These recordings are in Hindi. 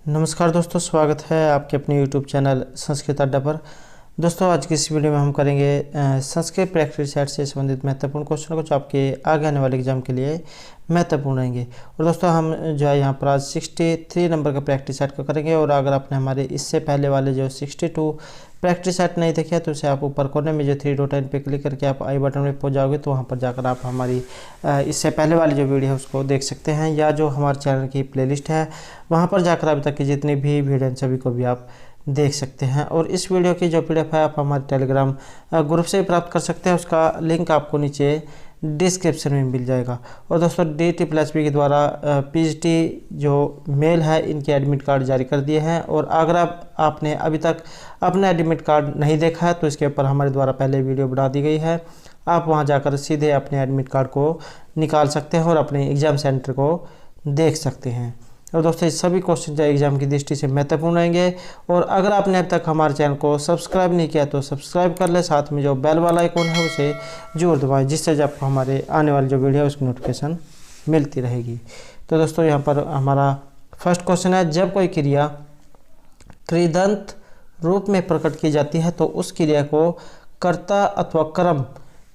नमस्कार दोस्तों, स्वागत है आपके अपने YouTube चैनल संस्कृत अड्डा पर। दोस्तों, आज की इस वीडियो में हम करेंगे संस्कृत प्रैक्टिस सेट से संबंधित महत्वपूर्ण क्वेश्चन को जो आपके आगे आने वाले एग्जाम के लिए महत्वपूर्ण रहेंगे। और दोस्तों, हम जो है यहाँ पर आज 63 नंबर का प्रैक्टिस सेट को करेंगे। और अगर आपने हमारे इससे पहले वाले जो 62 प्रैक्टिस सेट नहीं देखे तो उसे आप ऊपर कोने में जो 3 डॉट लाइन पे क्लिक करके आप आई बटन में पहुंच जाओगे, तो वहां पर जाकर आप हमारी इससे पहले वाली जो वीडियो है उसको देख सकते हैं, या जो हमारे चैनल की प्लेलिस्ट है वहां पर जाकर अभी तक की जितनी भी वीडियो सभी को भी आप देख सकते हैं। और इस वीडियो की जो पीडीएफ है आप हमारे टेलीग्राम ग्रुप से प्राप्त कर सकते हैं, उसका लिंक आपको नीचे डिस्क्रिप्शन में मिल जाएगा। और दोस्तों, DT+P के द्वारा PGT जो मेल है इनके एडमिट कार्ड जारी कर दिए हैं। और अगर आपने अभी तक अपना एडमिट कार्ड नहीं देखा है तो इसके ऊपर हमारे द्वारा पहले वीडियो बना दी गई है, आप वहां जाकर सीधे अपने एडमिट कार्ड को निकाल सकते हैं और अपने एग्ज़ाम सेंटर को देख सकते हैं। और दोस्तों, इस सभी क्वेश्चन जो एग्जाम की दृष्टि से महत्वपूर्ण रहेंगे। और अगर आपने अब तक हमारे चैनल को सब्सक्राइब नहीं किया तो सब्सक्राइब कर ले, साथ में जो बेल वाला आइकॉन है उसे जरूर दबाएं, जिससे आपको हमारे आने वाली जो वीडियो है उसकी नोटिफिकेशन मिलती रहेगी। तो दोस्तों, यहाँ पर हमारा फर्स्ट क्वेश्चन है, जब कोई क्रिया कृदंत रूप में प्रकट की जाती है तो उस क्रिया को कर्ता अथवा कर्म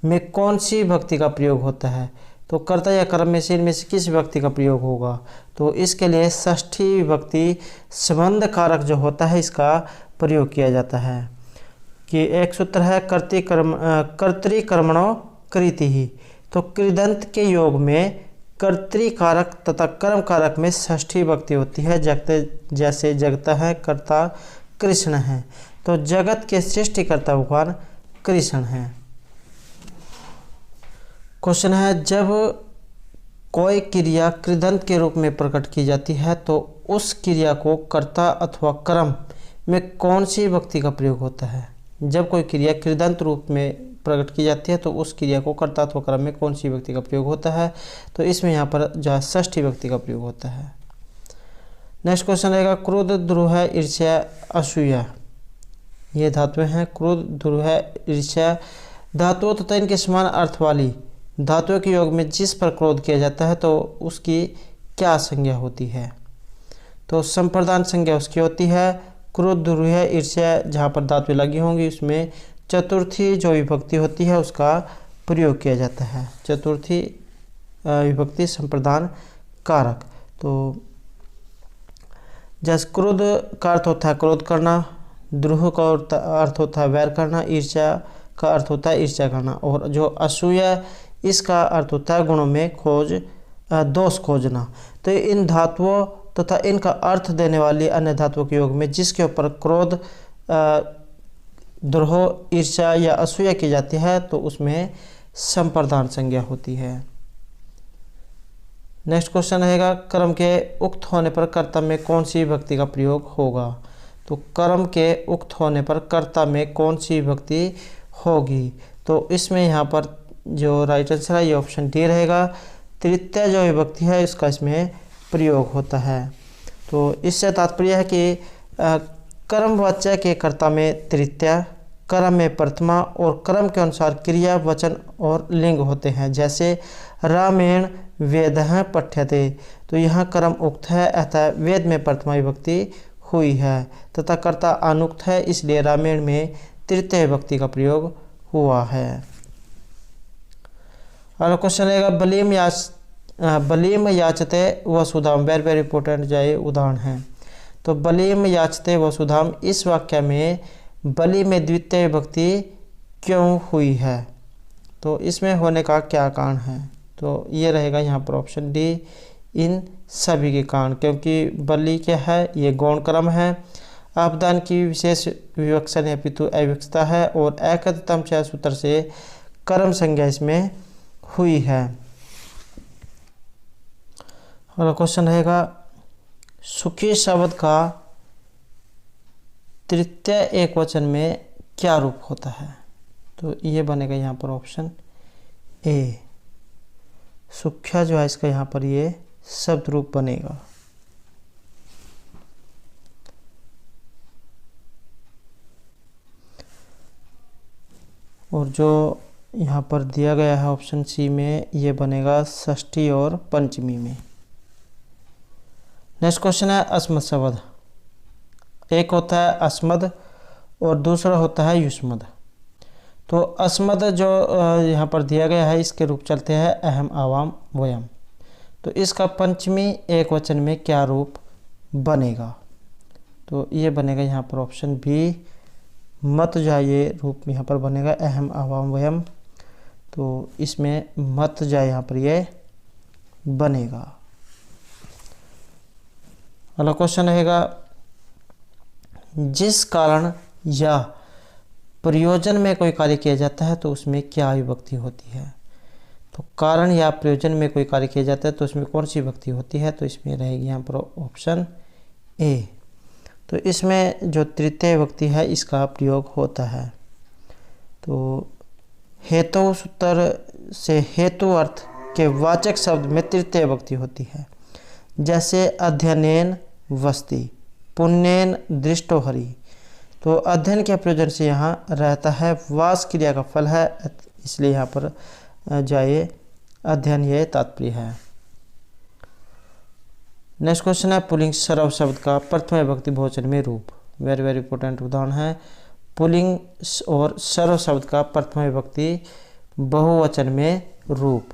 में कौन सी विभक्ति का प्रयोग होता है? तो कर्ता या कर्म में से इनमें से किस विभक्ति का प्रयोग होगा? तो इसके लिए षष्ठी विभक्ति संबंध कारक जो होता है इसका प्रयोग किया जाता है। कि एक सूत्र है कर्तृकर्मणो कृति ही। तो कृदंत के योग में कर्तृकारक तथा कर्म कारक में षष्ठी विभक्ति होती है। जैसे जगता है, कर्ता कृष्ण है, तो जगत के सृष्टिकर्ता भगवान कृष्ण हैं। क्वेश्चन है, जब कोई क्रिया कृदंत के रूप में प्रकट की जाती है तो उस क्रिया को कर्ता अथवा कर्म में कौन सी विभक्ति का प्रयोग होता है? जब कोई क्रिया कृदंत रूप में प्रकट की जाती है तो उस क्रिया को कर्ता अथवा कर्म में कौन सी विभक्ति का प्रयोग होता है? तो इसमें यहाँ पर जो है षष्ठी विभक्ति का प्रयोग होता है। नेक्स्ट क्वेश्चन रहेगा, क्रोध, द्रोह, ईर्ष्या, असूया ये धातुएं हैं। क्रोध, द्रोह, ईर्ष्या धातुओं तथा इनके समान अर्थ वाली धातुओं के योग में जिस पर क्रोध किया जाता है तो उसकी क्या संज्ञा होती है? तो संप्रदान संज्ञा उसकी होती है। क्रोध, द्रोह, ईर्ष्या जहाँ पर धातुएं लगी होंगी उसमें चतुर्थी जो विभक्ति होती है उसका प्रयोग किया जाता है। चतुर्थी विभक्ति संप्रदान कारक। तो जैसे क्रोध का अर्थ होता है क्रोध करना, द्रोह का अर्थ होता है वैर करना, ईर्ष्या का अर्थ होता है ईर्ष्या करना, और जो असूया इसका अर्थ होता है गुणों में दोष खोजना। तो इन धातुओं तथा इनका अर्थ देने वाली अन्य धातुओं के योग में जिसके ऊपर क्रोध, द्रोह, ईर्ष्या या असूया की जाती है तो उसमें संप्रदान संज्ञा होती है। नेक्स्ट क्वेश्चन रहेगा, कर्म के उक्त होने पर कर्ता में कौन सी विभक्ति का प्रयोग होगा? तो कर्म के उक्त होने पर कर्ता में कौन सी विभक्ति होगी? तो इसमें यहाँ पर जो राइट आंसर है ये ऑप्शन डी रहेगा। तृतीय जो विभक्ति है इसका इसमें प्रयोग होता है। तो इससे तात्पर्य है कि कर्मवाच्य के कर्ता में तृतीय, कर्म में प्रथमा और कर्म के अनुसार क्रिया, वचन और लिंग होते हैं। जैसे रामेण वेदः पठ्यते, तो यहाँ कर्म उक्त है अतः वेद में प्रथमा विभक्ति हुई है, तथा कर्ता अनुक्त है इसलिए रामेण में तृतीय विभक्ति का प्रयोग हुआ है। अगला क्वेश्चन रहेगा, बलीम याचते वसुधाम, वेरी वेरी इंपॉर्टेंट जो ये उदाहरण है। तो बलीम याचते वसुधाम इस वाक्य में बलि में द्वितीय विभक्ति क्यों हुई है? तो इसमें होने का क्या कारण है? तो ये रहेगा यहाँ पर ऑप्शन डी, इन सभी के कारण, क्योंकि बलि क्या है ये गौण कर्म है, आपदान की विशेष विवक्षण या पितु अविवक्षता है, और एकतम च सूत्र से कर्म संज्ञा इसमें हुई है। अगला क्वेश्चन रहेगा, सुखी शब्द का तृतीय एक वचन में क्या रूप होता है? तो ये बनेगा यहाँ पर ऑप्शन ए, सुख्या जो है इसका यहाँ पर ये शब्द रूप बनेगा। और जो यहाँ पर दिया गया है ऑप्शन सी में ये बनेगा षष्ठी और पंचमी में। नेक्स्ट क्वेश्चन है अस्मत् शब्द। एक होता है अस्मद और दूसरा होता है युष्मद। तो अस्मद जो यहाँ पर दिया गया है, इसके रूप चलते हैं अहम, आवाम, वयम। तो इसका पंचमी एक वचन में क्या रूप बनेगा? तो ये बनेगा यहाँ पर ऑप्शन बी, मत जा, ये रूप यहाँ पर बनेगा अहम, आवाम, वयम। तो इसमें मत जा यहाँ पर ये बनेगा। अगला क्वेश्चन रहेगा, जिस कारण या प्रयोजन में कोई कार्य किया जाता है तो उसमें क्या विभक्ति होती है? तो कारण या प्रयोजन में कोई कार्य किया जाता है तो उसमें कौन सी विभक्ति होती है? तो इसमें रहेगी यहाँ पर ऑप्शन ए। तो इसमें जो तृतीय विभक्ति है इसका प्रयोग होता है। तो हेतु सूत्र से हेतु अर्थ के वाचक शब्द में तृतीय विभक्ति होती है। जैसे अध्ययनेन वस्ति, पुण्येन दृष्टो हरि। तो अध्ययन के प्रयोजन से यहाँ रहता है, वास क्रिया का फल है, इसलिए यहाँ पर जाए अध्ययन, ये तात्पर्य है। नेक्स्ट क्वेश्चन है, पुल्लिंग सर्व शब्द का प्रथम विभक्ति बहुवचन में रूप। वेरी वेरी इंपॉर्टेंट उदाहरण है। पुल्लिंग और सर्व शब्द का प्रथम विभक्ति बहुवचन में रूप।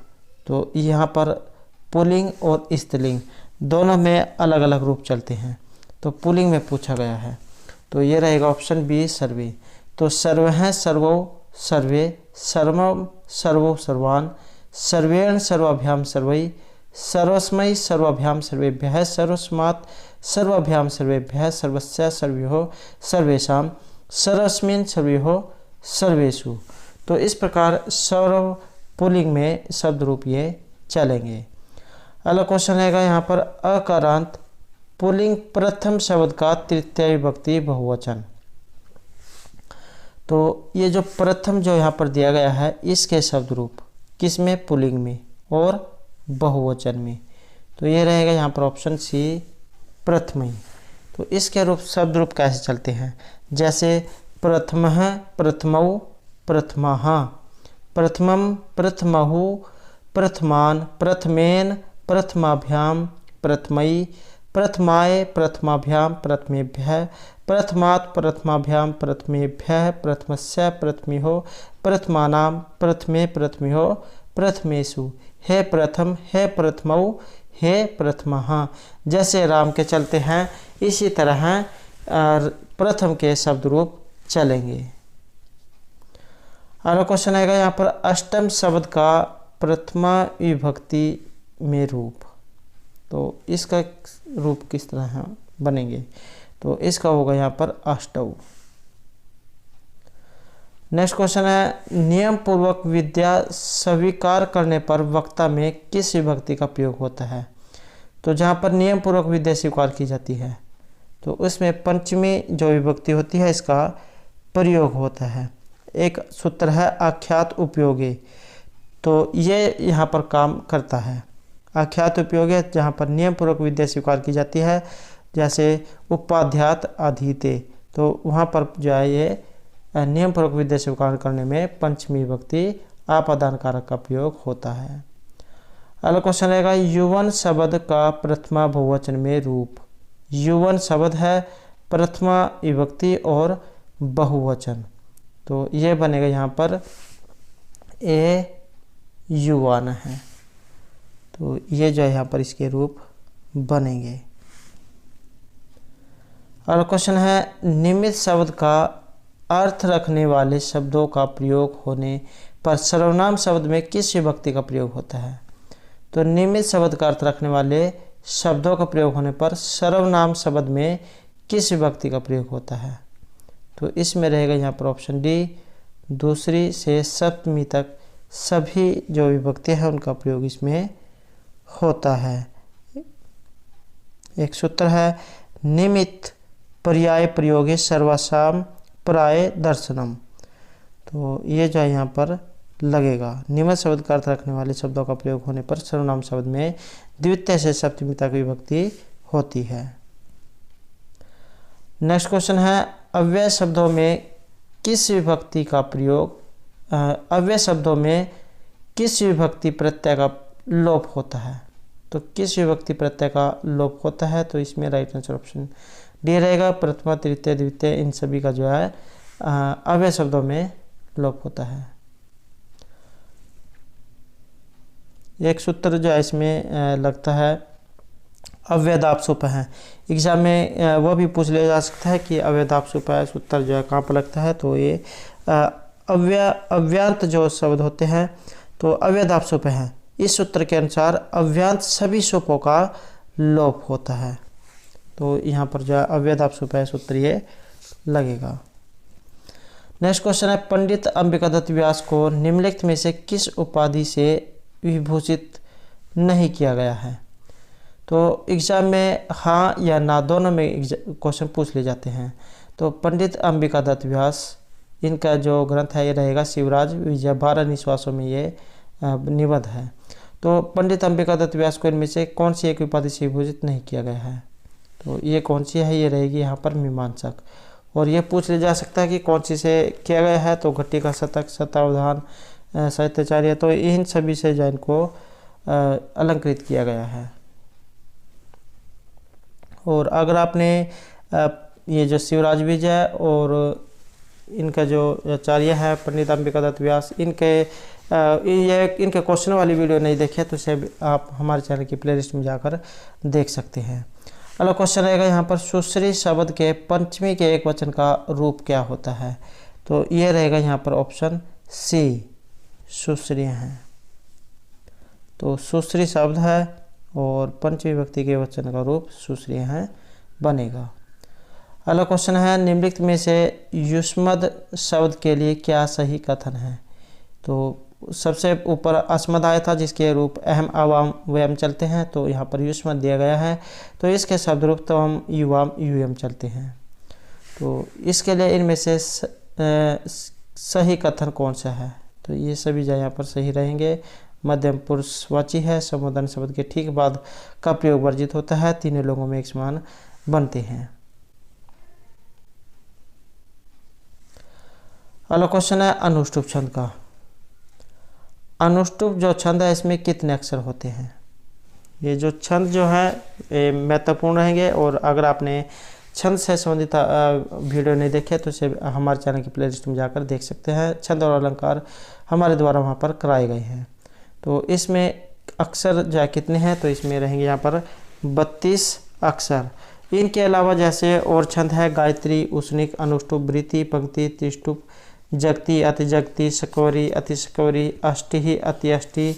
तो यहाँ पर पुल्लिंग और स्त्रीलिंग दोनों में अलग अलग रूप चलते हैं। तो पुल्लिंग में पूछा गया है, तो ये रहेगा ऑप्शन बी, सर्वे। तो सर्व हैं सर्वो सर्वे, सर्वम सर्वो सर्वान, सर्वेण सर्वाभ्याम सर्वै, सर्वस्मै सर्वाभ्याम सर्वेभ्यः, सर्वस्मात् सर्वाभ्याम सर्वेभ्यः, सर्वस्य सर्वयोः सर्वेषां, सर्वस्मिन् सर्वयोः सर्वेषु। तो इस प्रकार सर्व पुल्लिंग में शब्द रूप ये चलेंगे। अगला क्वेश्चन रहेगा यहाँ पर, अकारांत पुल्लिंग प्रथम शब्द का तृतीय विभक्ति बहुवचन। तो ये जो प्रथम जो यहाँ पर दिया गया है इसके शब्द रूप किसमें? पुल्लिंग में और बहुवचन में। तो ये रहेगा यहाँ पर ऑप्शन सी, प्रथम। तो इसके रूप शब्द रूप कैसे चलते हैं? जैसे प्रथमः प्रथमौ प्रथमाः, प्रथमं प्रथमहु प्रथमान, प्रथमेन प्रथमाभ्याम प्रथमै, प्रथमाय प्रथमाभ्याम प्रथमेभ्यः, प्रथमात् प्रथमाभ्याम प्रथमेभ्यः, प्रथमस्य प्रथमयोः प्रथमानां, प्रथमे प्रथमयोः प्रथमेषु, हे प्रथम, हे प्रथमौ, हे प्रथमः। जैसे राम के चलते हैं इसी तरह प्रथम के शब्द रूप चलेंगे। अगला क्वेश्चन आएगा यहाँ पर, अष्टम शब्द का प्रथमा विभक्ति में रूप। तो इसका रूप किस तरह बनेंगे? तो इसका होगा यहाँ पर अष्टौ। नेक्स्ट क्वेश्चन है, नियम पूर्वक विद्या स्वीकार करने पर वक्ता में किस विभक्ति का प्रयोग होता है? तो जहाँ पर नियम पूर्वक विद्या स्वीकार की जाती है तो उसमें पंचमी जो विभक्ति होती है इसका प्रयोग होता है। एक सूत्र है आख्यात उपयोगी, तो ये यहाँ पर काम करता है। आख्यात उपयोगी जहाँ पर नियम पूर्वक विद्या स्वीकार की जाती है, जैसे उपाध्यात अधीते, तो वहाँ पर जो है ये नियम पूर्वक विद्या स्वीकार करने में पंचमी विभक्ति आपादान कारक का प्रयोग होता है। अगला क्वेश्चन रहेगा, युवन शब्द का प्रथमा बहुवचन में रूप। युवन शब्द है प्रथमा विभक्ति और बहुवचन, तो ये बनेगा यहाँ पर ए युवान है। तो ये जो है यहाँ पर इसके रूप बनेंगे। और क्वेश्चन है, निमित्त शब्द का अर्थ रखने वाले शब्दों का प्रयोग होने पर सर्वनाम शब्द में किस विभक्ति का प्रयोग होता है? तो निमित्त शब्द का अर्थ रखने वाले शब्दों का प्रयोग होने पर सर्वनाम शब्द में किस विभक्ति का प्रयोग होता है? तो इसमें रहेगा यहाँ पर ऑप्शन डी, दूसरी से सप्तमी तक सभी जो विभक्ति है उनका प्रयोग इसमें होता है। एक सूत्र है, निमित्त पर्याय प्रयोगे सर्वासाम प्राय दर्शनम। तो ये जो है यहाँ पर लगेगा, निमित्त शब्द का अर्थ रखने वाले शब्दों का प्रयोग होने पर सर्वनाम शब्द में द्वितीय से सप्तमी तक विभक्ति होती है। नेक्स्ट क्वेश्चन है, अव्यय शब्दों में किस विभक्ति का प्रयोग, अव्यय शब्दों में किस विभक्ति प्रत्यय का लोप होता है? तो किस विभक्ति प्रत्यय का लोप होता है? तो इसमें राइट आंसर ऑप्शन डी रहेगा प्रथमा तृतीय द्वितीय, इन सभी का जो है अव्यय शब्दों में लोप होता है। एक सूत्र जो है इसमें लगता है अव्ययदापसुप है। एग्जाम में वो भी पूछ लिया जा सकता है कि अव्ययदापसुप है सूत्र जो है कहाँ पर लगता है, तो ये अव्यांत जो शब्द होते हैं तो अव्ययदापसुप है। इस सूत्र के अनुसार अव्यांत सभी सुपों का लोप होता है, तो यहाँ पर जो है अव्ययदापसुप है सूत्र ये लगेगा। नेक्स्ट क्वेश्चन है पंडित अंबिकादत्त व्यास को निम्नलिखित में से किस उपाधि से विभूषित नहीं किया गया है। तो एग्जाम में हाँ या ना दोनों में क्वेश्चन पूछ ले जाते हैं। तो पंडित अंबिकादत्त व्यास, इनका जो ग्रंथ है ये रहेगा शिवराज विजय, 12 निश्वासों में ये निबद्ध है। तो पंडित अंबिकादत्त व्यास को इनमें से कौन सी एक उपाधि से विभूषित नहीं किया गया है, तो ये कौन सी है, ये रहेगी यहाँ पर मीमांसक। और ये पूछ लिया जा सकता है कि कौन सी से किया गया है, तो घट्टी का शतक, शतावधान, साहित्याचार्य, तो इन सभी से जो इनको अलंकृत किया गया है। और अगर आपने ये जो शिवराज विजय और इनका जो आचार्य है पंडित अंबिकादत्त व्यास, इनके क्वेश्चन वाली वीडियो नहीं देखे तो इसे आप हमारे चैनल की प्लेलिस्ट में जाकर देख सकते हैं। अगला क्वेश्चन रहेगा यहाँ पर सुश्री शब्द के पंचमी के एक वचन का रूप क्या होता है, तो ये रहेगा यहाँ पर ऑप्शन सी, सुश्री हैं। तो सुश्री शब्द है और पंचमी विभक्ति के वचन का रूप सुश्री हैं बनेगा। अगला क्वेश्चन है निम्नलिखित में से युष्मद शब्द के लिए क्या सही कथन है। तो सबसे ऊपर अस्मद आया था जिसके रूप अहम आवाम व्यम चलते हैं, तो यहाँ पर युष्मद दिया गया है, तो इसके शब्द रूप तो हम युवाम यूएम चलते हैं। तो इसके लिए इनमें से सही कथन कौन सा है, तो ये सभी जो यहाँ पर सही रहेंगे। मध्यम पुरुषवाची है, संबोधन शब्द के ठीक बाद का प्रयोग वर्जित होता है, तीनों लोगों में एक समान बनते हैं। अगला क्वेश्चन है अनुष्टुप छंद का। अनुष्टुप जो छंद है इसमें कितने अक्षर होते हैं। ये जो छंद जो है महत्वपूर्ण रहेंगे, और अगर आपने छंद से संबंधित वीडियो नहीं देखे तो इसे हमारे चैनल की प्लेलिस्ट में जाकर देख सकते हैं। छंद और अलंकार हमारे द्वारा वहाँ पर कराए गए हैं। तो इसमें अक्षर जो है कितने हैं, तो इसमें रहेंगे यहाँ पर 32 अक्षर। इनके अलावा जैसे और छंद है गायत्री, उष्णिक, अनुष्टुप, वृत्ति, पंक्ति, त्रिष्टुप, जगती, अतिजगती, सकवरी, अतिसकवरी, अष्टि, अत्यष्टि,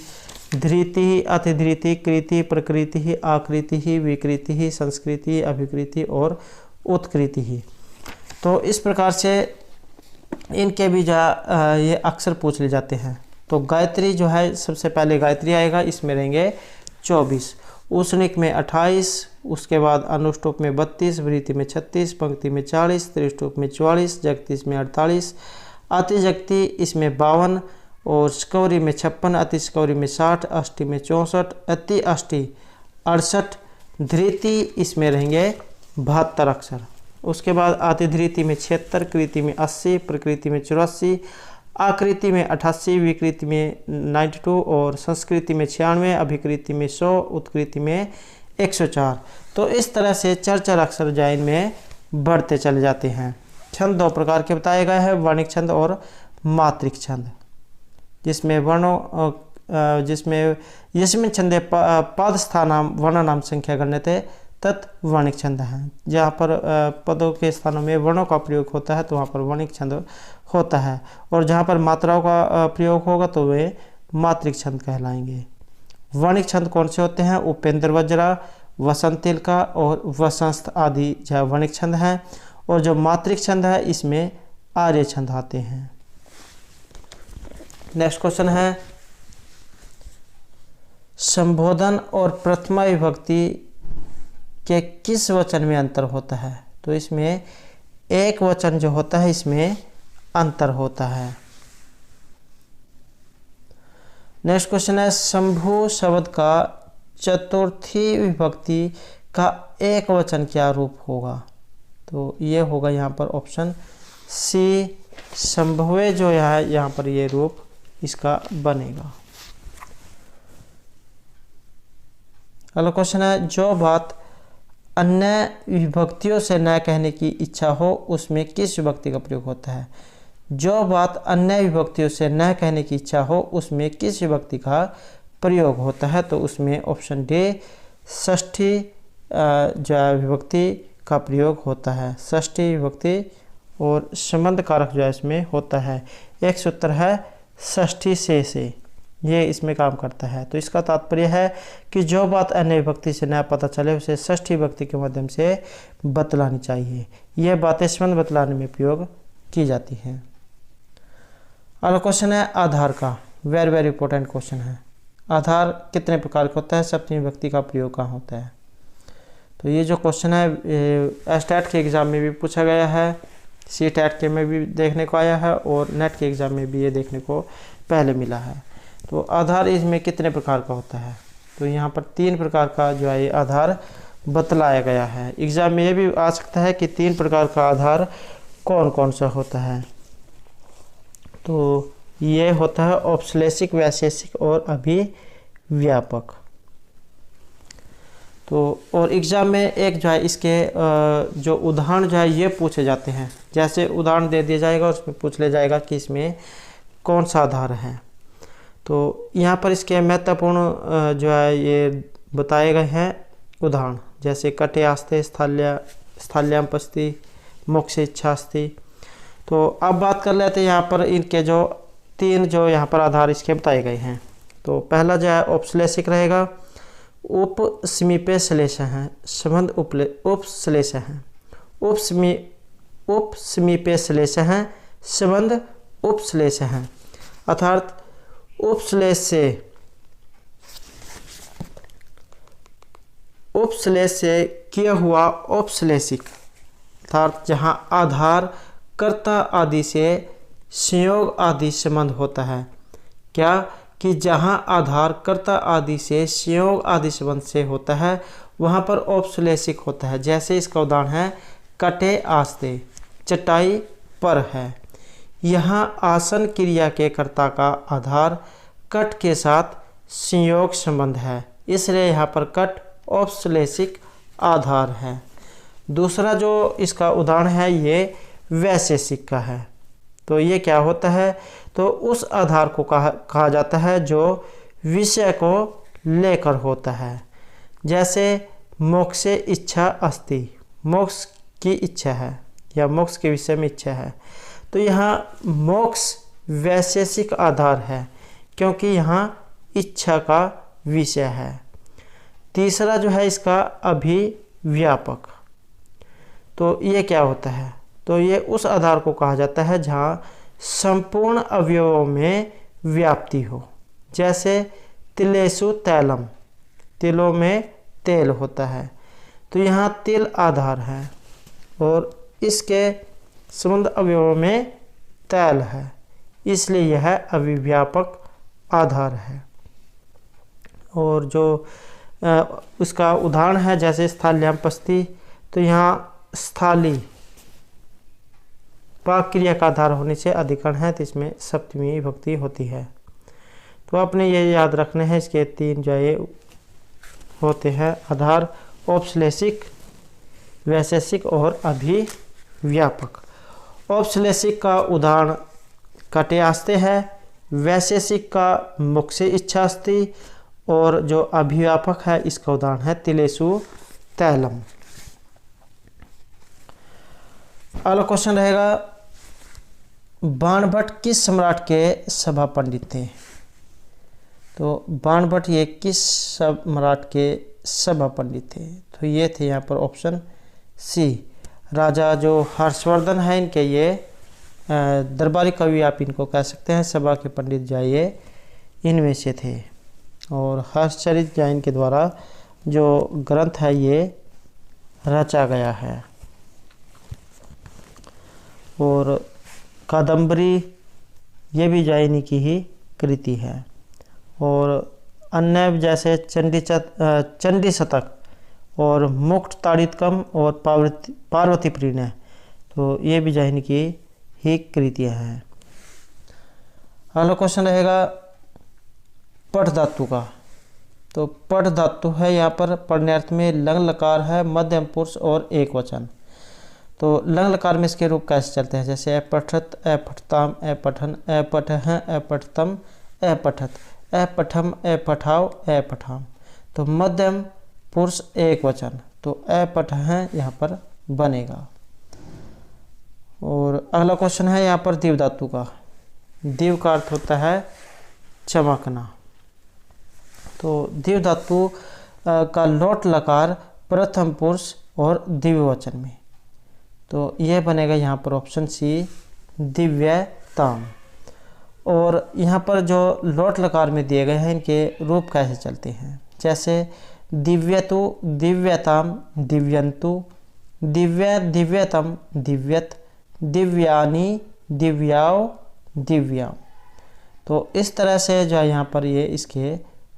धृति, अतिधृति, कृति, प्रकृति, आकृति, विकृति, संस्कृति, अभिकृति और उत्कृति। तो इस प्रकार से इनके भी जो ये अक्षर पूछ ले जाते हैं। तो गायत्री जो है सबसे पहले गायत्री आएगा, इसमें रहेंगे 24, उष्णिक में 28, उसके बाद अनुष्टुप में 32, वृत्ति में 36, पंक्ति में 40, त्रिष्टुप में 44, जगती में 48, अतिजगती इसमें 52 और स्कवरी में 56, अतिस्कवरी में 60, अष्टि में 64, अति अष्टि 68, धृति इसमें रहेंगे 72 अक्षर। उसके बाद अतिधृति में 76, कृति में 80, प्रकृति में 84, आकृति में 88, विकृति में 92 और संस्कृति में 96, अभिकृति में 100, उत्कृति में 104। तो इस तरह से 4 अक्षर जाइन में बढ़ते चले जाते हैं। छंद 2 प्रकार के बताए गए हैं, वर्णिक छंद और मात्रिक छंद, जिसमें वर्णों जिसमें यस्मिन छंदे पद स्थानाम वर्णनाम संख्या गण्यते तत् वर्णिक छंद हैं। जहाँ पर पदों के स्थानों में वर्णों का प्रयोग होता है तो वहाँ पर वर्णिक छंद होता है, और जहाँ पर मात्राओं का प्रयोग होगा तो वे मात्रिक छंद कहलाएंगे। वर्णिक छंद कौन से होते हैं, उपेंद्र वज्रा, वसंत तिलका और वसंत आदि जो वर्णिक छंद हैं, और जो मात्रिक छंद है इसमें आर्य छंद आते हैं। नेक्स्ट क्वेश्चन है संबोधन और प्रथमा विभक्ति के किस वचन में अंतर होता है, तो इसमें एक वचन जो होता है इसमें अंतर होता है। नेक्स्ट क्वेश्चन है शंभु शब्द का चतुर्थी विभक्ति का एक वचन क्या रूप होगा, तो ये होगा यहाँ पर ऑप्शन सी, संभवे जो है यहाँ पर ये रूप इसका बनेगा। अगला क्वेश्चन है जो बात अन्य विभक्तियों से न कहने की इच्छा हो उसमें किस विभक्ति का प्रयोग होता है। जो बात अन्य विभक्तियों से न कहने की इच्छा हो उसमें किस विभक्ति का प्रयोग होता है, तो उसमें ऑप्शन डी षष्ठी जो है विभक्ति का प्रयोग होता है। षष्ठी विभक्ति और संबंध कारक जो है इसमें होता है। एक सूत्र है षष्ठी से, ये इसमें काम करता है। तो इसका तात्पर्य है कि जो बात अन्य विभक्ति से न पता चले उसे षष्ठी विभक्ति के माध्यम से बतलानी चाहिए। यह बातें संबंध बतलाने में प्रयोग की जाती हैं। अगला क्वेश्चन है आधार का। वेरी वेरी इंपॉर्टेंट क्वेश्चन है। आधार कितने प्रकार का होता है, सप्तमी विभक्ति का प्रयोग कहाँ होता है। तो ये जो क्वेश्चन है एस्टेट के एग्ज़ाम में भी पूछा गया है, सी टेट के में भी देखने को आया है और नेट के एग्ज़ाम में भी ये देखने को पहले मिला है। तो आधार इसमें कितने प्रकार का होता है, तो यहाँ पर 3 प्रकार का जो है ये आधार बतलाया गया है। एग्ज़ाम में ये भी आ सकता है कि 3 प्रकार का आधार कौन कौन सा होता है। तो ये होता है औपश्लेषिक, वैशेषिक और अभिव्यापक। तो और एग्ज़ाम में एक जो है इसके जो उदाहरण जो है ये पूछे जाते हैं। जैसे उदाहरण दे दिया जाएगा उसमें पूछ लिया जाएगा कि इसमें कौन सा आधार है। तो यहाँ पर इसके महत्वपूर्ण जो है ये बताए गए हैं उदाहरण, जैसे कटे आस्ते, स्थाल्याम पस्ती, मोक्ष इच्छास्ति। तो अब बात कर लेते हैं यहाँ पर इनके जो 3 जो यहाँ पर आधार इसके बताए गए हैं। तो पहला जो है औपश्लेषिक रहेगा, उपसमीपे श्लेष हैं, संबंध उपश्लेष हैं। उपसमीपे श्लेष हैं, संबंध उपश्लेष हैं। अर्थात उपश्लेष से किया हुआ औपश्लेषिक, अर्थात जहाँ आधार कर्ता आदि से संयोग आदि संबंध होता है। क्या कि जहाँ आधार कर्ता आदि से संयोग आदि संबंध से होता है वहाँ पर औपश्लेषिक होता है। जैसे इसका उदाहरण है कटे आस्ते, चटाई पर है। यहाँ आसन क्रिया के कर्ता का आधार कट के साथ संयोग संबंध है, इसलिए यहाँ पर कट औपश्लेषिक आधार है। दूसरा जो इसका उदाहरण है ये वैशेषिक का है। तो ये क्या होता है, तो उस आधार को कहा जाता है जो विषय को लेकर होता है। जैसे मोक्षे इच्छा अस्ति, मोक्ष की इच्छा है या मोक्ष के विषय में इच्छा है। तो यहाँ मोक्ष वैशेषिक आधार है क्योंकि यहाँ इच्छा का विषय है। तीसरा जो है इसका अभिव्यापक। तो ये क्या होता है, तो ये उस आधार को कहा जाता है जहाँ संपूर्ण अवयवों में व्याप्ति हो। जैसे तिलेषु तैलम, तिलों में तेल होता है, तो यहाँ तिल आधार है और इसके संबंध अवयवों में तैल है, इसलिए यह अभिव्यापक आधार है। और जो उसका उदाहरण है जैसे स्थाल्याम पस्ती, तो यहाँ स्थाली पाक क्रिया का आधार होने से अधिकरण है, तो इसमें सप्तमी विभक्ति होती है। तो आपने ये याद रखने हैं, इसके 3 जो ये होते हैं आधार, औपश्लेषिक, वैशेषिक और अभिव्यापक। औपश्लेषिक का उदाहरण कटे आस्ते है, वैशेषिक का मोक्षे इच्छास्ति और जो अभिव्यापक है इसका उदाहरण है तिलेषु तैलम। अगला क्वेश्चन रहेगा बाणभट्ट किस सम्राट के सभा पंडित थे। तो बाणभट्ट ये किस सम्राट के सभा पंडित थे, तो ये थे यहाँ पर ऑप्शन सी, राजा जो हर्षवर्धन है इनके ये दरबारी कवि आप इनको कह सकते हैं, सभा के पंडित जो ये इनमें से थे। और हर्षचरित जो इनके द्वारा जो ग्रंथ है ये रचा गया है। और कादम्बरी ये भी जैनी की ही कृति है। और अन्य जैसे चंडी शतक और मुक्त ताड़ितकम और पार्वती प्रीणय, तो ये भी जैनी की ही कृतियाँ हैं। अगला क्वेश्चन रहेगा पठ धातु का। तो पठ धातु है यहाँ पर, पढ़ने अर्थ में लंग लकार है, मध्यम पुरुष और एक वचन। तो लंग लकार में इसके रूप कैसे चलते हैं, जैसे अपठत, अपठताम, अपठन, अपठः, अपठतम, अपठत, अपठम, अपठाव, अपठाम। तो मध्यम पुरुष एक वचन, तो अपठः यहाँ पर बनेगा। और अगला क्वेश्चन है यहाँ पर दीव धातु का। दीव का अर्थ होता है चमकना। तो दीव धातु का लोट लकार प्रथम पुरुष और दिव्यवचन में, तो यह बनेगा यहाँ पर ऑप्शन सी, दिव्यताम। और यहाँ पर जो लोट लकार में दिए गए हैं इनके रूप कैसे चलते हैं, जैसे दिव्यतु, दिव्यताम, दिव्यंतु, दिव्य, दिव्यतम, दिव्यत, दिव्यानी, दिव्याओ, दिव्याम। तो इस तरह से जो है यहाँ पर ये इसके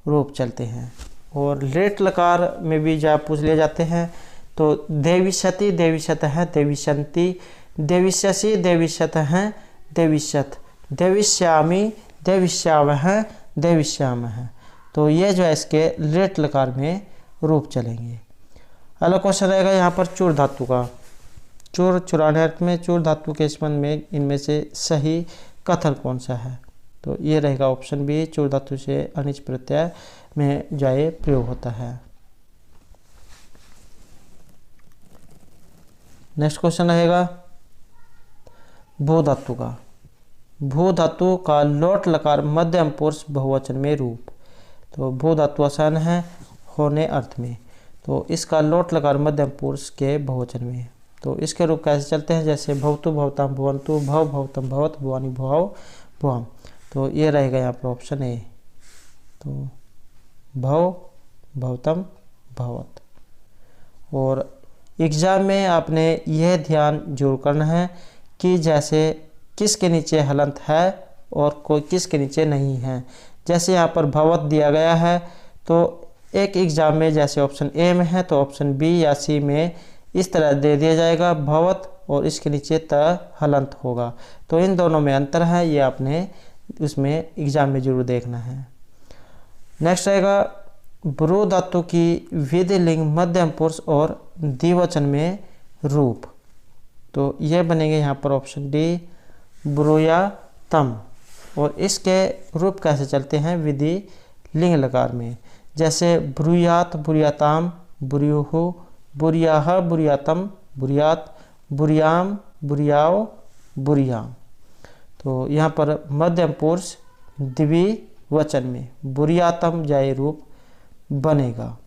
रूप चलते हैं। और लेट लकार में भी जो पूछ लिए जाते हैं, तो देविशति, देविशत है, देविशंति, देविष्यसि, देविशत है, देविशत, देविष्यामी, देविष्यावह, देविष्यामः। तो ये जो है इसके लेट लकार में रूप चलेंगे। अगला क्वेश्चन रहेगा यहाँ पर चूर धातु का। चूर, चुराने अर्थ में, चूर धातु के संबंध में इनमें से सही कथन कौन सा है, तो ये रहेगा ऑप्शन बी, चूर धातु से अनिच प्रत्यय में जाए प्रयोग होता है। नेक्स्ट क्वेश्चन रहेगा भू धातु का। भू धातु का लोट लकार मध्यम पुरुष बहुवचन में रूप। तो भू धातु आसान है होने अर्थ में, तो इसका लोट लकार मध्यम पुरुष के बहुवचन में। तो इसके रूप कैसे चलते हैं, जैसे भवतु, भवताम, भवंतु, भव, भवतम, भवत, भवानी, भवाव, भवाम। तो ये रहेगा यहाँ पर ऑप्शन ए, तो भव, भवतम, भवत। और एग्जाम में आपने यह ध्यान जरूर करना है कि जैसे किसके नीचे हलंत है और कोई किसके नीचे नहीं है। जैसे यहाँ पर भवत दिया गया है, तो एक एग्जाम में जैसे ऑप्शन ए में है तो ऑप्शन बी या सी में इस तरह दे दिया जाएगा भवत और इसके नीचे त हलंत होगा। तो इन दोनों में अंतर है, ये आपने उसमें एग्जाम में जरूर देखना है। नेक्स्ट रहेगा ब्रू धातु की विधि लिंग मध्यम पुरुष और द्विवचन में रूप। तो यह बनेंगे यहाँ पर ऑप्शन डी, ब्रूयातम। और इसके रूप कैसे चलते हैं, विधि लिंग लकार में, जैसे ब्रूयात, ब्रूयाताम, ब्रूयुहु, बुरियाह, बुरियातम, बुरियात, बुरियाम, बुरियाओ, बुरियाम। तो यहाँ पर मध्यम पुरुष द्विवचन में बुरियातम जाए रूप बनेगा।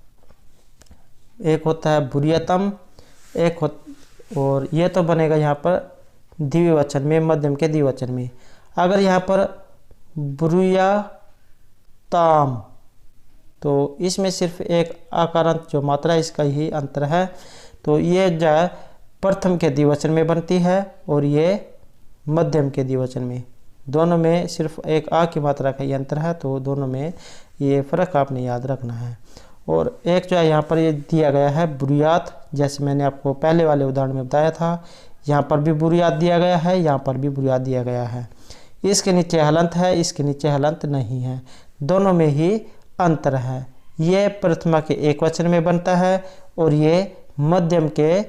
एक होता है बुरियतम, एक और ये तो बनेगा यहाँ पर द्विवचन में, मध्यम के द्विवचन में। अगर यहाँ पर बुरियाताम, तो इसमें सिर्फ एक आकारांत जो मात्रा है इसका ही अंतर है। तो ये जो है प्रथम के द्विवचन में बनती है और ये मध्यम के द्विवचन में, दोनों में सिर्फ एक आ की मात्रा का ही अंतर है। तो दोनों में ये फ़र्क आपने याद रखना है। और एक जो है यहाँ पर ये दिया गया है बुरियात, जैसे मैंने आपको पहले वाले उदाहरण में बताया था, यहाँ पर भी बुरियात दिया गया है, यहाँ पर भी बुरियात दिया गया है। इसके नीचे हलंत है, इसके नीचे हलंत नहीं है, दोनों में ही अंतर है। ये प्रथमा के एक वचन में बनता है और ये मध्यम के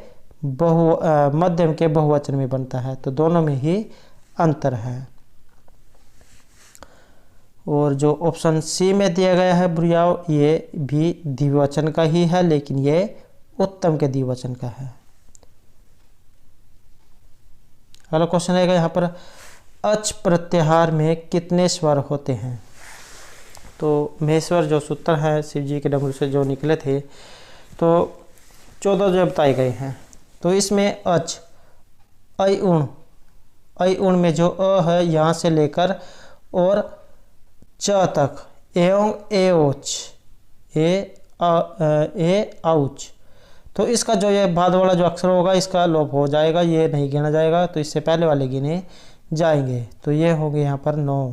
बहुवचन में बनता है। तो दोनों में ही अंतर है। और जो ऑप्शन सी में दिया गया है बुरियाओ, ये भी द्विवचन का ही है, लेकिन ये उत्तम के द्विवचन का है। अगला क्वेश्चन रहेगा यहाँ पर अच प्रत्याहार में कितने स्वर होते हैं। तो महेश्वर जो सूत्र है शिव जी के डमरू से जो निकले थे, तो 14 जो बताए गए हैं। तो इसमें अच, ऐ उण में जो अ है यहाँ से लेकर और च तक, एवं एओच, ए आउच। तो इसका जो ये बाद वाला जो अक्षर होगा इसका लोप हो जाएगा, ये नहीं गिना जाएगा। तो इससे पहले वाले गिने जाएंगे। तो ये होंगे यहाँ पर 9।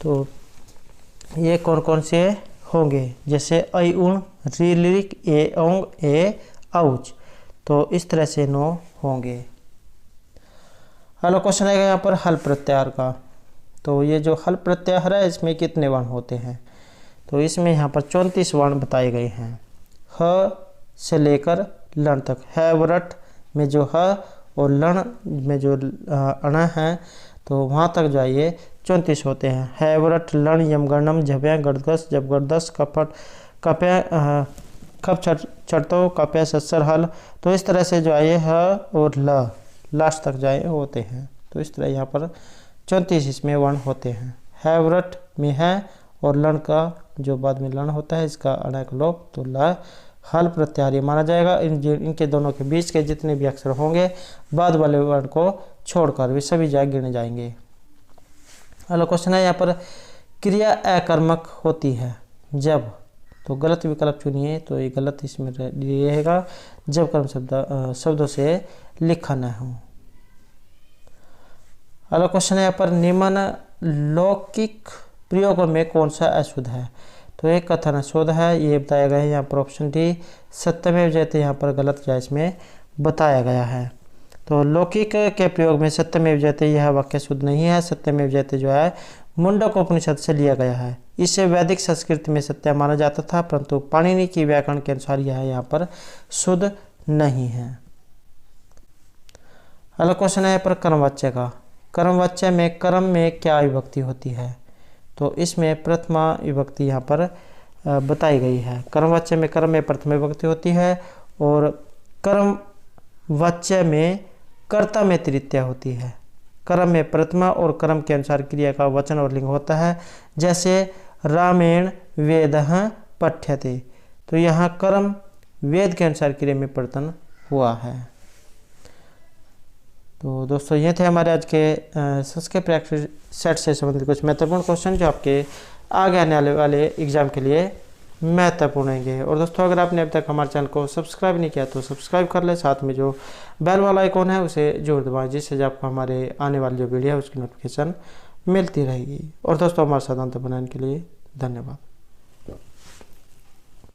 तो ये कौन कौन से होंगे, जैसे ऐ उण, री लिरिक, ए औंग, ए आउच। तो इस तरह से 9 होंगे। अगला क्वेश्चन आएगा यहाँ पर हल प्रत्याहार का। तो ये जो हल प्रत्याहार है इसमें कितने वर्ण होते हैं। तो इसमें यहाँ पर 34 वर्ण बताए गए हैं। ह से लेकर लन तक, है व्रट में जो ह और लन में जो अण है तो वहाँ तक जो है ये 34 होते हैं। है व्रट लन यमगणम झव्या गणदस जब गणदस कपट कप्या खप चढ़तो कप्या सत्सर हल। तो इस तरह से जो है ये ह और ल लास्ट तक जाए होते हैं। तो इस तरह यहाँ पर 34 इसमें वर्ण होते हैं। है व्रट में है और लन का जो बाद में लन होता है इसका अणक लोप, तो ल हल प्रत्याहारी माना जाएगा। इनके दोनों के बीच के जितने भी अक्षर होंगे बाद वाले वर्ण को छोड़कर वे सभी जगह गिने जाएंगे। अगला क्वेश्चन है यहाँ पर क्रिया अकर्मक होती है जब, तो गलत विकल्प चुनिए। तो ये गलत इसमें रहेगा जब कर्म शब्दों से लिखा न हो। अगला क्वेश्चन है यहाँ पर निम्न लौकिक प्रयोगों में कौन सा अशुद्ध है, तो एक कथन अशुद्ध है, ये बताया गया है यहाँ पर ऑप्शन डी सत्यमेव जयते यहाँ पर गलत या इसमें बताया गया है। तो लौकिक के प्रयोग में सत्यमेव जयते यह वाक्य शुद्ध नहीं है। सत्यमेव जयते जो है मुंडक उपनिषद से लिया गया है। इसे वैदिक संस्कृत में सत्य माना जाता था, परंतु पाणिनि की व्याकरण के अनुसार यह यहाँ पर शुद्ध नहीं है। अगला क्वेश्चन है पर कर्मवाच्य का, कर्मवाच्य में कर्म में क्या विभक्ति होती है, तो इसमें प्रथमा विभक्ति यहाँ पर बताई गई है। कर्मवाच्य में कर्म में प्रथमा विभक्ति होती है और कर्मवाच्य में कर्ता में तृतीया होती है। कर्म में प्रथमा और कर्म के अनुसार क्रिया का वचन और लिंग होता है, जैसे रामेण वेदः पठ्यते, तो यहाँ कर्म वेद के अनुसार क्रिया में परिवर्तन हुआ है। तो दोस्तों ये थे हमारे आज के संस्कृत प्रैक्टिस सेट से संबंधित कुछ महत्वपूर्ण क्वेश्चन जो आपके आगे आने वाले एग्जाम के लिए महत्वपूर्ण होंगे। और दोस्तों अगर आपने अब तक हमारे चैनल को सब्सक्राइब नहीं किया तो सब्सक्राइब कर ले, साथ में जो बेल वाला आइकॉन है उसे जरूर दबाएं, जिससे आपको हमारे आने वाली जो वीडियो है उसकी नोटिफिकेशन मिलती रहेगी। और दोस्तों हमारे साथ अंत बनाने के लिए धन्यवाद।